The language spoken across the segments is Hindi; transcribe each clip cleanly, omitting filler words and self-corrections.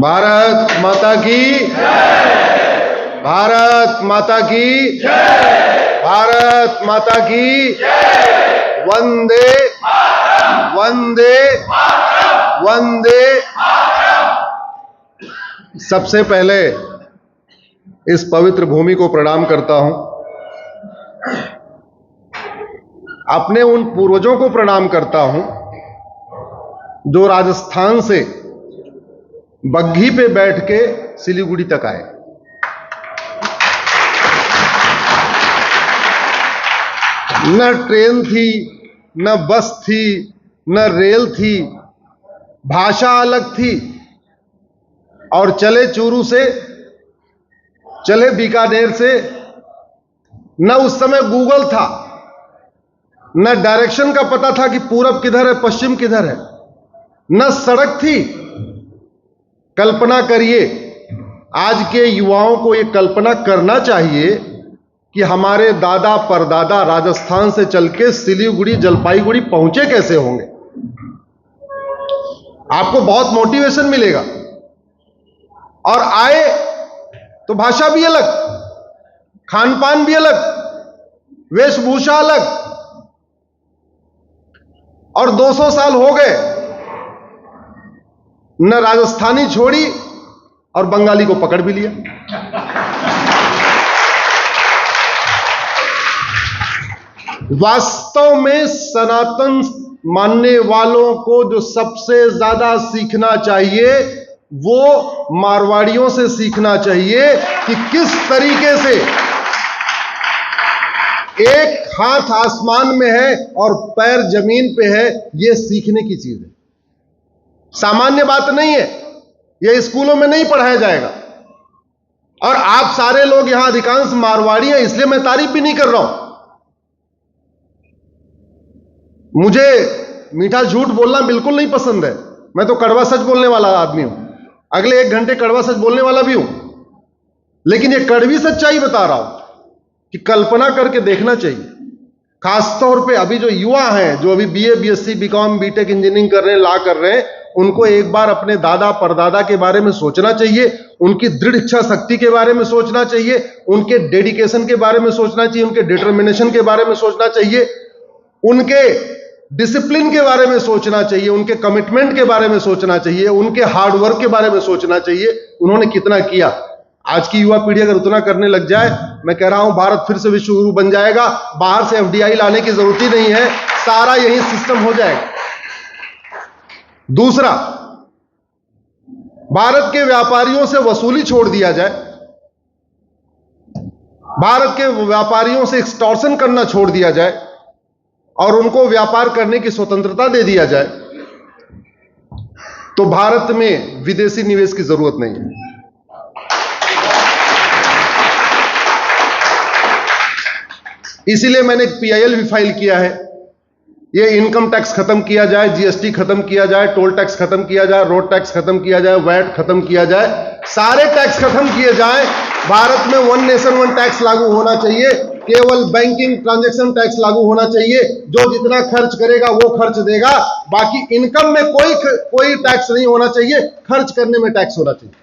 भारत माता की, भारत माता की, भारत माता की, वंदे वंदे वंदे। सबसे पहले इस पवित्र भूमि को प्रणाम करता हूं, अपने उन पूर्वजों को प्रणाम करता हूं जो राजस्थान से बग्घी पे बैठ के सिलीगुड़ी तक आए। न ट्रेन थी, न बस थी, न रेल थी, भाषा अलग थी, और चले चूरू से, चले बीकानेर से। न उस समय गूगल था, न डायरेक्शन का पता था कि पूरब किधर है पश्चिम किधर है, न सड़क थी। कल्पना करिए, आज के युवाओं को यह कल्पना करना चाहिए कि हमारे दादा परदादा राजस्थान से चल के सिलीगुड़ी जलपाईगुड़ी पहुंचे कैसे होंगे। आपको बहुत मोटिवेशन मिलेगा। और आए तो भाषा भी अलग, खान पान भी अलग, वेशभूषा अलग, और 200 साल हो गए न राजस्थानी छोड़ी और बंगाली को पकड़ भी लिया। वास्तव में सनातन मानने वालों को जो सबसे ज्यादा सीखना चाहिए वो मारवाड़ियों से सीखना चाहिए कि किस तरीके से एक हाथ आसमान में है और पैर जमीन पे है। यह सीखने की चीज है, सामान्य बात नहीं है। यह स्कूलों में नहीं पढ़ाया जाएगा। और आप सारे लोग यहां अधिकांश मारवाड़ी हैं, इसलिए मैं तारीफ भी नहीं कर रहा हूं। मुझे मीठा झूठ बोलना बिल्कुल नहीं पसंद है। मैं तो कड़वा सच बोलने वाला आदमी हूं, अगले 1 घंटे कड़वा सच बोलने वाला भी हूं। लेकिन यह कड़वी सच्चाई बता रहा हूं कि कल्पना करके देखना चाहिए। खासतौर पे अभी जो युवा हैं, जो अभी BA, BSc, BCom, BTech, engineering कर रहे हैं, ला कर रहे हैं, उनको एक बार अपने दादा परदादा के बारे में सोचना चाहिए, उनकी दृढ़ इच्छा शक्ति के बारे में सोचना चाहिए, उनके डेडिकेशन के बारे में सोचना चाहिए, उनके डिटर्मिनेशन के बारे में सोचना चाहिए, उनके डिसिप्लिन के बारे में सोचना चाहिए, उनके कमिटमेंट के बारे में सोचना चाहिए, उनके हार्डवर्क के बारे में सोचना चाहिए, उन्होंने कितना किया। आज की युवा पीढ़ी अगर उतना करने लग जाए, मैं कह रहा हूं भारत फिर से विश्व गुरु बन जाएगा। बाहर से एफडीआई लाने की जरूरत ही नहीं है, सारा यही सिस्टम हो जाएगा। दूसरा, भारत के व्यापारियों से वसूली छोड़ दिया जाए, भारत के व्यापारियों से एक्सटॉर्शन करना छोड़ दिया जाए और उनको व्यापार करने की स्वतंत्रता दे दिया जाए, तो भारत में विदेशी निवेश की जरूरत नहीं है। इसीलिए मैंने एक पीआईएल भी फाइल किया है। ये इनकम टैक्स खत्म किया जाए, जीएसटी खत्म किया जाए, टोल टैक्स खत्म किया जाए, रोड टैक्स खत्म किया जाए, वैट खत्म किया जाए, सारे टैक्स खत्म किए जाए। भारत में 1 नेशन 1 टैक्स लागू होना चाहिए। केवल बैंकिंग ट्रांजैक्शन टैक्स लागू होना चाहिए। जो जितना खर्च करेगा वो खर्च देगा, बाकी इनकम में कोई टैक्स नहीं होना चाहिए, खर्च करने में टैक्स होना चाहिए।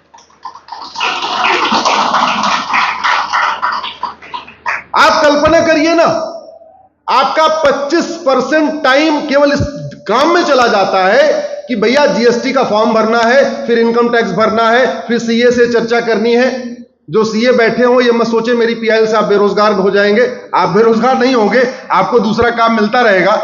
आप कल्पना करिए ना, आपका 25% टाइम केवल इस काम में चला जाता है कि भैया जीएसटी का फॉर्म भरना है, फिर इनकम टैक्स भरना है, फिर सीए से चर्चा करनी है। जो सीए बैठे हो ये मत सोचे मेरी पीआईएल से आप बेरोजगार हो जाएंगे। आप बेरोजगार नहीं होंगे, आपको दूसरा काम मिलता रहेगा।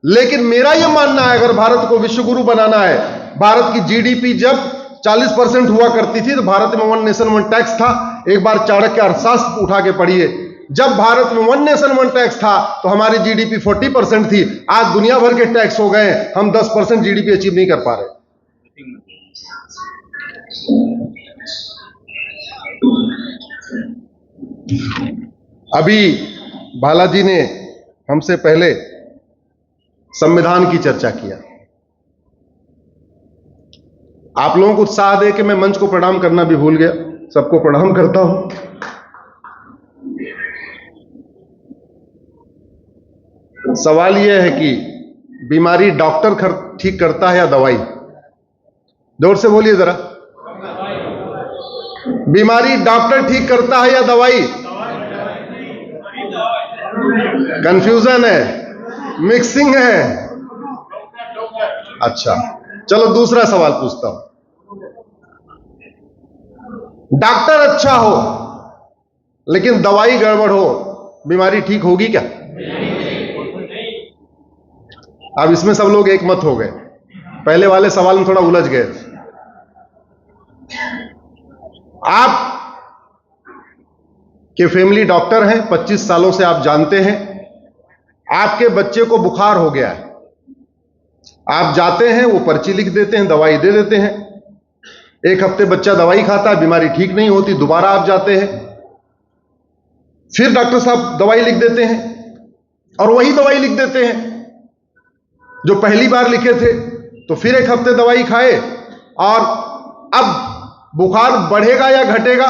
लेकिन मेरा यह मानना है, अगर भारत को विश्व गुरु बनाना है, भारत की जीडीपी जब 40% हुआ करती थी तो भारत में 1 नेशन 1 टैक्स था। एक बार चाणक्य अर्थशास्त्र उठा के पढ़िए, जब भारत में 1 नेशन 1 टैक्स था तो हमारी जीडीपी 40% थी। आज दुनिया भर के टैक्स हो गए, हम 10% जीडीपी अचीव नहीं कर पा रहे। अभी बालाजी ने हमसे पहले संविधान की चर्चा किया। आप लोगों को उत्साह दे के मैं मंच को प्रणाम करना भी भूल गया। सबको प्रणाम करता हूं। सवाल यह है कि बीमारी डॉक्टर ठीक करता है या दवाई? जोर से बोलिए जरा। बीमारी डॉक्टर ठीक करता है या दवाई? कंफ्यूजन है, मिक्सिंग है। अच्छा, चलो दूसरा सवाल पूछता हूं। डॉक्टर अच्छा हो लेकिन दवाई गड़बड़ हो, बीमारी ठीक होगी क्या? अब इसमें सब लोग एक मत हो गए, पहले वाले सवाल में थोड़ा उलझ गए। आप के फैमिली डॉक्टर हैं, 25 सालों से आप जानते हैं, आपके बच्चे को बुखार हो गया है, आप जाते हैं, वो पर्ची लिख देते हैं, दवाई दे देते हैं। एक हफ्ते बच्चा दवाई खाता है, बीमारी ठीक नहीं होती, दोबारा आप जाते हैं, फिर डॉक्टर साहब दवाई लिख देते हैं और वही दवाई लिख देते हैं जो पहली बार लिखे थे। तो फिर एक हफ्ते दवाई खाए और अब बुखार बढ़ेगा या घटेगा?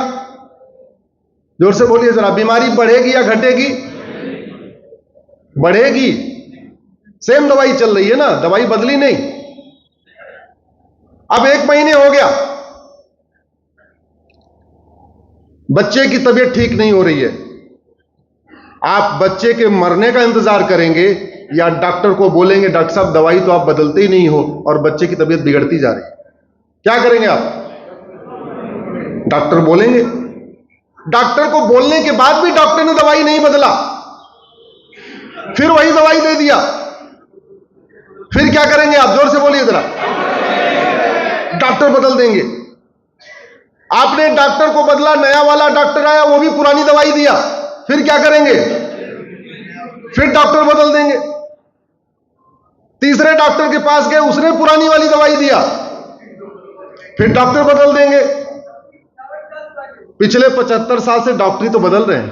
जोर से बोलिए जरा, बीमारी बढ़ेगी या घटेगी? बढ़ेगी। सेम दवाई चल रही है ना, दवाई बदली नहीं। अब 1 महीने हो गया, बच्चे की तबीयत ठीक नहीं हो रही है, आप बच्चे के मरने का इंतजार करेंगे या डॉक्टर को बोलेंगे डॉक्टर साहब दवाई तो आप बदलते ही नहीं हो और बच्चे की तबीयत बिगड़ती जा रही है? क्या करेंगे आप? डॉक्टर बोलेंगे। डॉक्टर को बोलने के बाद भी डॉक्टर ने दवाई नहीं बदला, फिर वही दवाई दे दिया, फिर क्या करेंगे आप? जोर से बोलिए जरा। डॉक्टर बदल देंगे। आपने डॉक्टर को बदला, नया वाला डॉक्टर आया, वो भी पुरानी दवाई दिया, फिर क्या करेंगे? फिर डॉक्टर बदल देंगे। तीसरे डॉक्टर के पास गए, उसने पुरानी वाली दवाई दिया, फिर डॉक्टर बदल देंगे। पिछले 75 साल से डॉक्टरी तो बदल रहे हैं,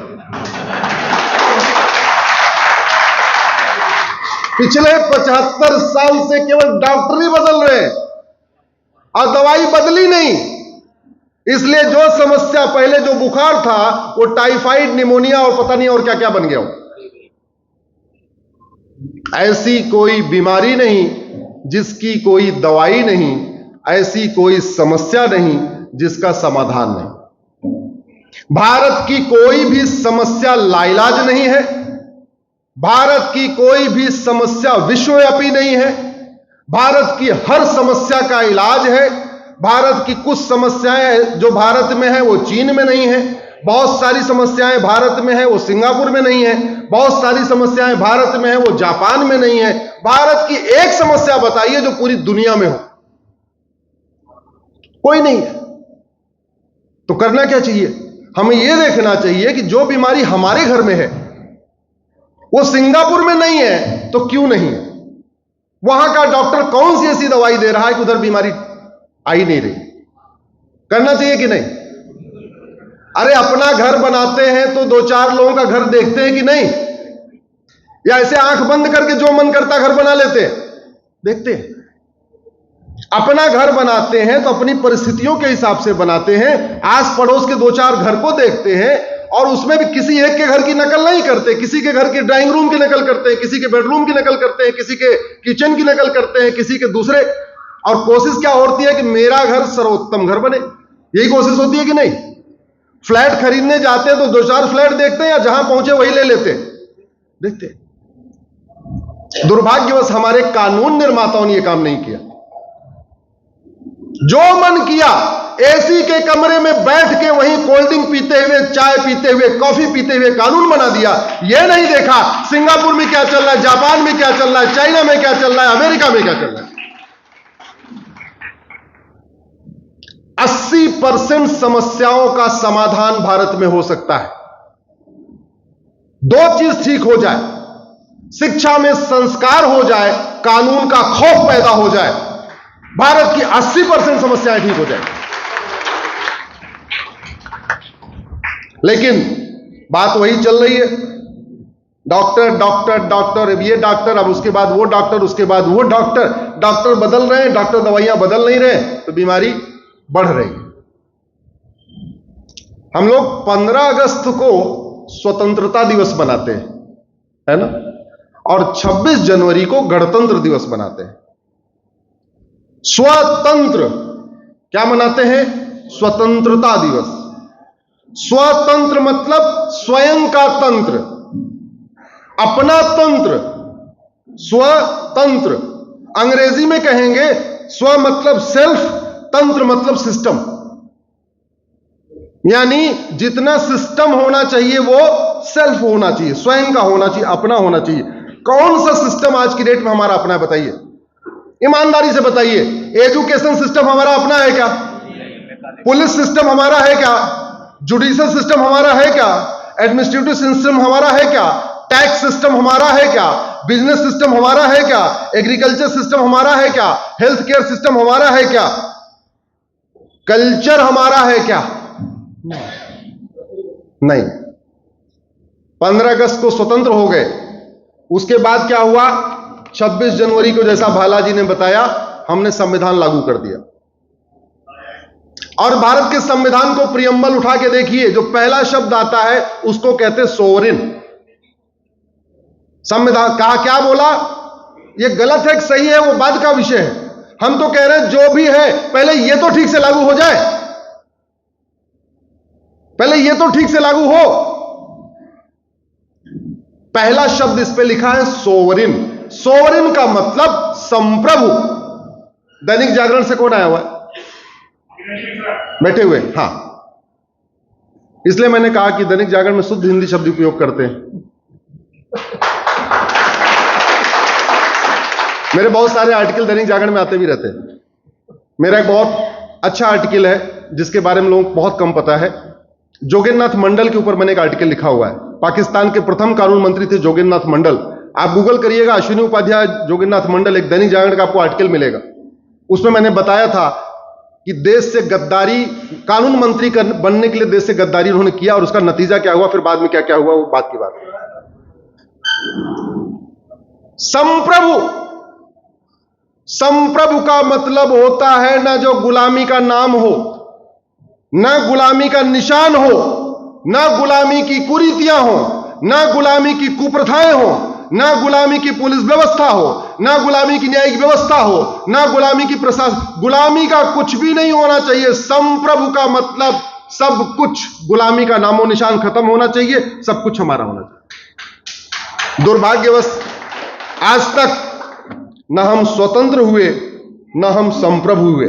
पिछले 75 साल से केवल डॉक्टरी बदल रहे हैं और दवाई बदली नहीं। इसलिए जो समस्या पहले जो बुखार था वो टाइफाइड, निमोनिया और पता नहीं और क्या क्या बन गया हो। ऐसी कोई बीमारी नहीं जिसकी कोई दवाई नहीं, ऐसी कोई समस्या नहीं जिसका समाधान नहीं। भारत की कोई भी समस्या लाइलाज नहीं है, भारत की कोई भी समस्या विश्वव्यापी नहीं है, भारत की हर समस्या का इलाज है। भारत की कुछ समस्याएं जो भारत में है वो चीन में नहीं है, बहुत सारी समस्याएं भारत में है वो सिंगापुर में नहीं है, बहुत सारी समस्याएं भारत में है वो जापान में नहीं है। भारत की एक समस्या बताइए जो पूरी दुनिया में हो, कोई नहीं है। तो करना क्या चाहिए? हमें यह देखना चाहिए कि जो बीमारी हमारे घर में है वो सिंगापुर में नहीं है तो क्यों नहीं है? वहां का डॉक्टर कौन सी ऐसी दवाई दे रहा है कि उधर बीमारी आई नहीं रही? करना चाहिए कि नहीं? अरे अपना घर बनाते हैं तो 2-4 लोगों का घर देखते हैं कि नहीं? या ऐसे आंख बंद करके जो मन करता घर बना लेते हैं? देखते हैं। अपना घर बनाते हैं तो अपनी परिस्थितियों के हिसाब से बनाते हैं, आस पड़ोस के 2-4 घर को देखते हैं और उसमें भी किसी एक के घर की नकल नहीं करते, किसी के घर के ड्राइंग रूम की नकल करते हैं, किसी के बेडरूम की नकल करते हैं, किसी के किचन की नकल करते हैं, किसी के दूसरे। और कोशिश क्या होती है कि मेरा घर सर्वोत्तम घर बने, यही कोशिश होती है कि नहीं? फ्लैट खरीदने जाते हैं तो 2-4 फ्लैट देखते हैं या जहां पहुंचे वही ले लेते हैं? देखते हैं। दुर्भाग्यवश हमारे कानून निर्माताओं ने यह काम नहीं किया। जो मन किया एसी के कमरे में बैठ के वहीं कोल्ड ड्रिंक पीते हुए, चाय पीते हुए, कॉफी पीते हुए कानून बना दिया। यह नहीं देखा सिंगापुर में क्या चल रहा है, जापान में क्या चल रहा है, चाइना में क्या चल रहा है, अमेरिका में क्या चल रहा है। 80% समस्याओं का समाधान भारत में हो सकता है। 2 चीज ठीक हो जाए, शिक्षा में संस्कार हो जाए, कानून का खौफ पैदा हो जाए, भारत की 80% समस्याएं ठीक हो जाए। लेकिन बात वही चल रही है, डॉक्टर डॉक्टर डॉक्टर, अब ये डॉक्टर, अब उसके बाद वो डॉक्टर, उसके बाद वो डॉक्टर। डॉक्टर बदल रहे हैं, डॉक्टर दवाइयां बदल नहीं रहे, तो बीमारी बढ़ रही है। हम लोग 15 अगस्त को स्वतंत्रता दिवस मनाते हैं, है ना? और 26 जनवरी को गणतंत्र दिवस मनाते हैं। स्वतंत्र क्या मनाते हैं? स्वतंत्रता दिवस। स्वतंत्र मतलब स्वयं का तंत्र, अपना तंत्र, स्वतंत्र। अंग्रेजी में कहेंगे स्व मतलब सेल्फ, तंत्र मतलब सिस्टम। यानी जितना सिस्टम होना चाहिए वो सेल्फ होना चाहिए, स्वयं का होना चाहिए, अपना होना चाहिए। कौन सा सिस्टम आज की डेट में हमारा अपना है बताइए, ईमानदारी से बताइए। एजुकेशन सिस्टम हमारा अपना है क्या? पुलिस सिस्टम हमारा है क्या? जुडिशियल सिस्टम हमारा है क्या? एडमिनिस्ट्रेटिव सिस्टम हमारा है क्या? टैक्स सिस्टम हमारा है क्या? बिजनेस सिस्टम हमारा है क्या? एग्रीकल्चर सिस्टम हमारा है क्या? हेल्थ केयर सिस्टम हमारा है क्या? कल्चर हमारा है क्या? नहीं। 15 अगस्त को स्वतंत्र हो गए, उसके बाद क्या हुआ? 26 जनवरी को जैसा भाला जी ने बताया, हमने संविधान लागू कर दिया। और भारत के संविधान को प्रियम्बल उठा के देखिए, जो पहला शब्द आता है उसको कहते सोवरिन। संविधान कहा, क्या बोला? ये गलत है कि सही है वो बाद का विषय है। हम तो कह रहे हैं जो भी है पहले ये तो ठीक से लागू हो जाए, पहले ये तो ठीक से लागू हो। पहला शब्द इस पे लिखा है सोवरिन। सोवरिन का मतलब संप्रभु। दैनिक जागरण से कौन आया हुआ है? बैठे हुए? हां, इसलिए मैंने कहा कि दैनिक जागरण में शुद्ध हिंदी शब्द उपयोग करते हैं। मेरे बहुत सारे आर्टिकल दैनिक जागरण में आते भी रहते हैं। मेरा एक बहुत अच्छा आर्टिकल है जिसके बारे में लोगों को बहुत कम पता है। जोगेंद्रनाथ मंडल के ऊपर मैंने एक आर्टिकल लिखा हुआ है। पाकिस्तान के प्रथम कानून मंत्री थे जोगेंद्रनाथ मंडल। आप गूगल करिएगा, अश्विनी उपाध्याय जोगेंद्रनाथ मंडल, एक दैनिक जागरण का आपको आर्टिकल मिलेगा। उसमें मैंने बताया था कि देश से गद्दारी, कानून मंत्री बनने के लिए देश से गद्दारी उन्होंने किया और उसका नतीजा क्या हुआ, फिर बाद में क्या क्या हुआ, वो बात की बात है। संप्रभु, संप्रभु का मतलब होता है ना जो गुलामी का नाम हो, ना गुलामी का निशान हो, ना गुलामी की कुरीतियां हो, ना गुलामी की कुप्रथाएं हो, ना गुलामी की पुलिस व्यवस्था हो, ना गुलामी की न्यायिक व्यवस्था हो, ना गुलामी की प्रशासन। गुलामी का कुछ भी नहीं होना चाहिए। संप्रभु का मतलब सब कुछ, गुलामी का नामो निशान खत्म होना चाहिए, सब कुछ हमारा होना चाहिए। दुर्भाग्यवश आज तक न हम स्वतंत्र हुए, न हम संप्रभु हुए।